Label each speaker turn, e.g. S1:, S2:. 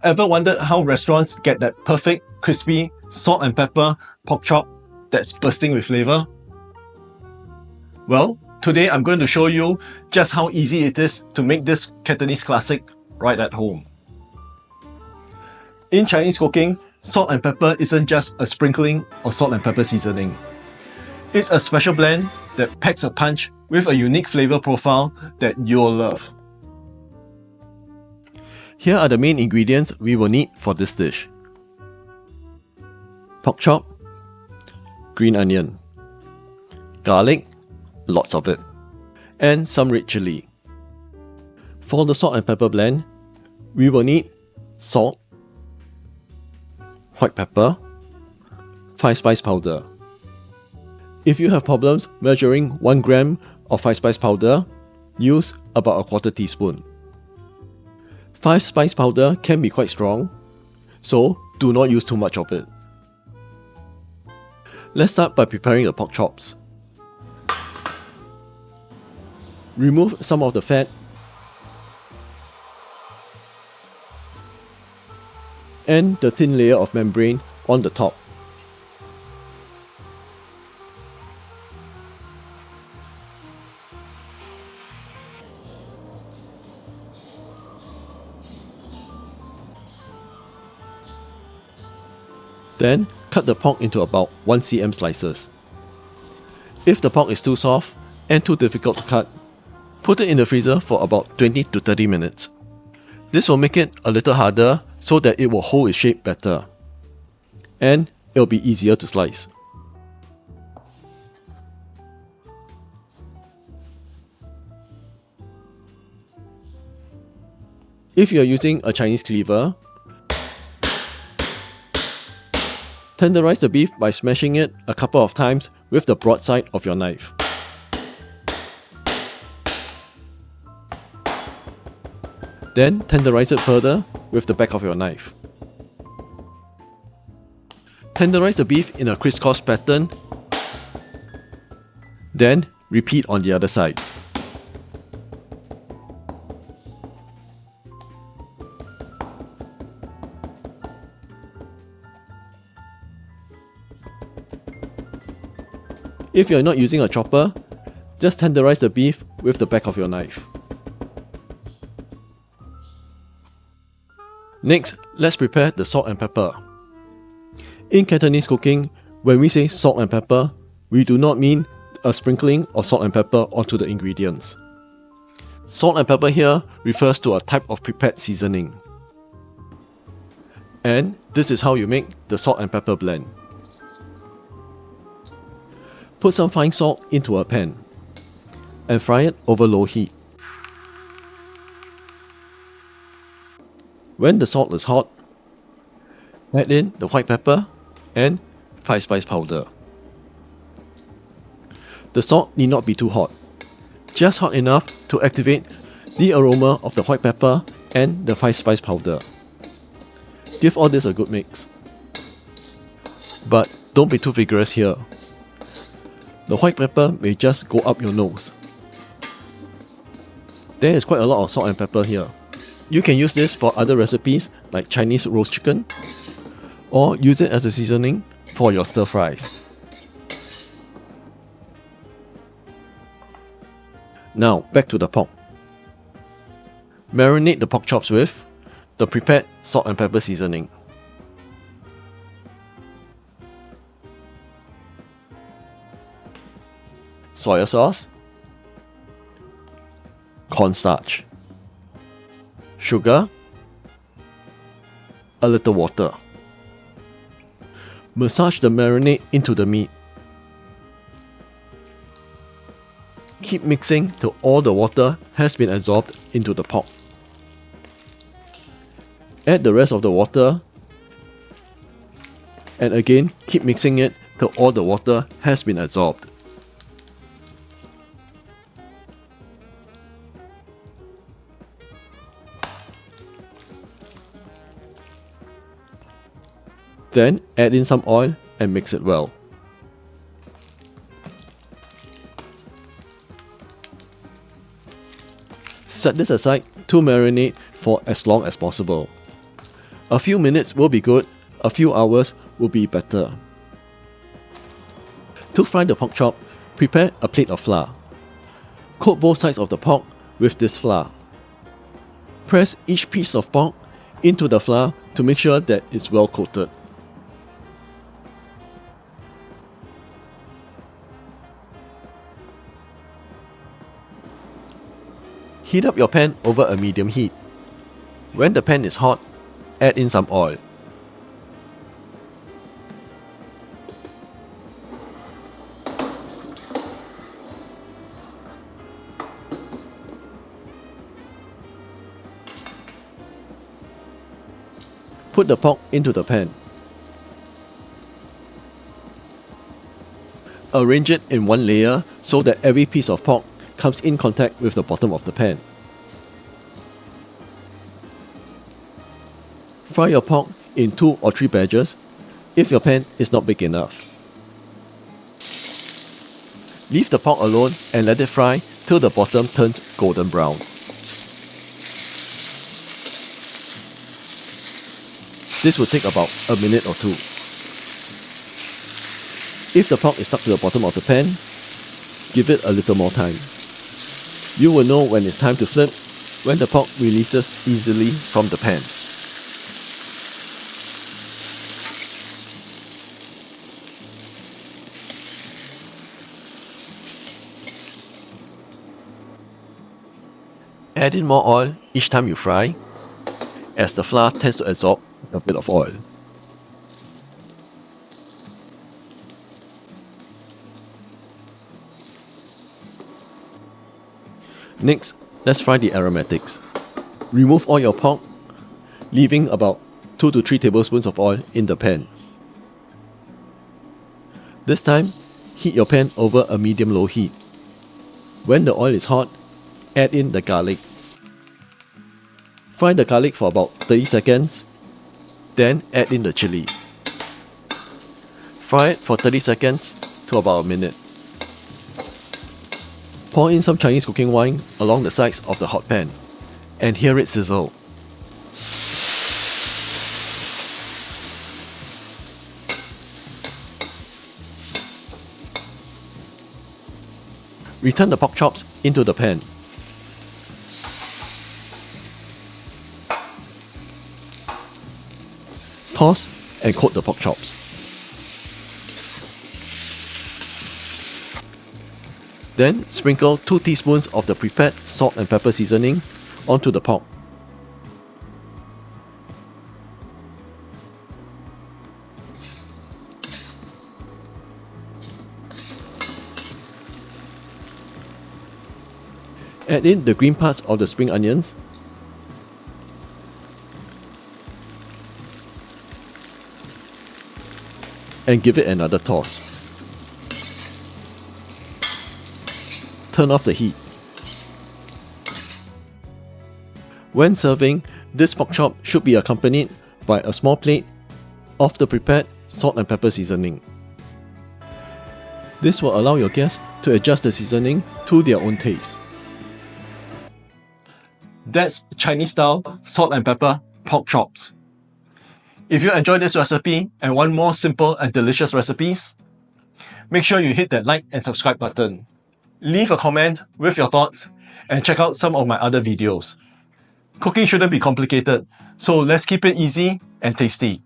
S1: Ever wondered how restaurants get that perfect, crispy, salt and pepper pork chop that's bursting with flavor? Well, today I'm going to show you just how easy it is to make this Cantonese classic right at home. In Chinese cooking, salt and pepper isn't just a sprinkling of salt and pepper seasoning. It's a special blend that packs a punch with a unique flavor profile that you'll love. Here are the main ingredients we will need for this dish. Pork chop, green onion, garlic, lots of it, and some red chili. For the salt and pepper blend, we will need salt, white pepper, 5-spice powder. If you have problems measuring 1 gram of 5-spice powder, use about 1/4 teaspoon. 5-spice powder can be quite strong, so do not use too much of it. Let's start by preparing the pork chops. Remove some of the fat and the thin layer of membrane on the top. Then, cut the pork into about 1 cm slices. If the pork is too soft and too difficult to cut, put it in the freezer for about 20 to 30 minutes. This will make it a little harder so that it will hold its shape better. And it'll be easier to slice. If you are using a Chinese cleaver, tenderize the beef by smashing it a couple of times with the broad side of your knife. Then tenderize it further with the back of your knife. Tenderize the beef in a crisscross pattern, then repeat on the other side. If you are not using a chopper, just tenderize the beef with the back of your knife. Next, let's prepare the salt and pepper. In Cantonese cooking, when we say salt and pepper, we do not mean a sprinkling of salt and pepper onto the ingredients. Salt and pepper here refers to a type of prepared seasoning. And this is how you make the salt and pepper blend. Put some fine salt into a pan and fry it over low heat. When the salt is hot, add in the white pepper and 5-spice powder. The salt need not be too hot, just hot enough to activate the aroma of the white pepper and the 5-spice powder. Give all this a good mix. But don't be too vigorous here. The white pepper may just go up your nose. There is quite a lot of salt and pepper here. You can use this for other recipes like Chinese roast chicken, or use it as a seasoning for your stir fries. Now back to the pork. Marinate the pork chops with the prepared salt and pepper seasoning. Soy sauce, cornstarch, sugar, a little water. Massage the marinade into the meat. Keep mixing till all the water has been absorbed into the pork. Add the rest of the water and again keep mixing it till all the water has been absorbed. Then add in some oil and mix it well. Set this aside to marinate for as long as possible. A few minutes will be good, a few hours will be better. To fry the pork chop, prepare a plate of flour. Coat both sides of the pork with this flour. Press each piece of pork into the flour to make sure that it's well coated. Heat up your pan over a medium heat. When the pan is hot, add in some oil. Put the pork into the pan. Arrange it in one layer so that every piece of pork comes in contact with the bottom of the pan. Fry your pork in 2 or 3 batches if your pan is not big enough. Leave the pork alone and let it fry till the bottom turns golden brown. This will take about a minute or 2. If the pork is stuck to the bottom of the pan, give it a little more time. You will know when it's time to flip when the pork releases easily from the pan. Add in more oil each time you fry, as the flour tends to absorb a bit of oil. Next, let's fry the aromatics. Remove all your pork, leaving about 2 to 3 tablespoons of oil in the pan. This time, heat your pan over a medium-low heat. When the oil is hot, add in the garlic. Fry the garlic for about 30 seconds, then add in the chili. Fry it for 30 seconds to about a minute. Pour in some Chinese cooking wine along the sides of the hot pan and hear it sizzle. Return the pork chops into the pan. Toss and coat the pork chops. Then sprinkle 2 teaspoons of the prepared salt and pepper seasoning onto the pork. Add in the green parts of the spring onions. And give it another toss. Turn off the heat. When serving, this pork chop should be accompanied by a small plate of the prepared salt and pepper seasoning. This will allow your guests to adjust the seasoning to their own taste. That's Chinese-style salt and pepper pork chops. If you enjoyed this recipe and want more simple and delicious recipes, make sure you hit that like and subscribe button. Leave a comment with your thoughts and check out some of my other videos. Cooking shouldn't be complicated, so let's keep it easy and tasty.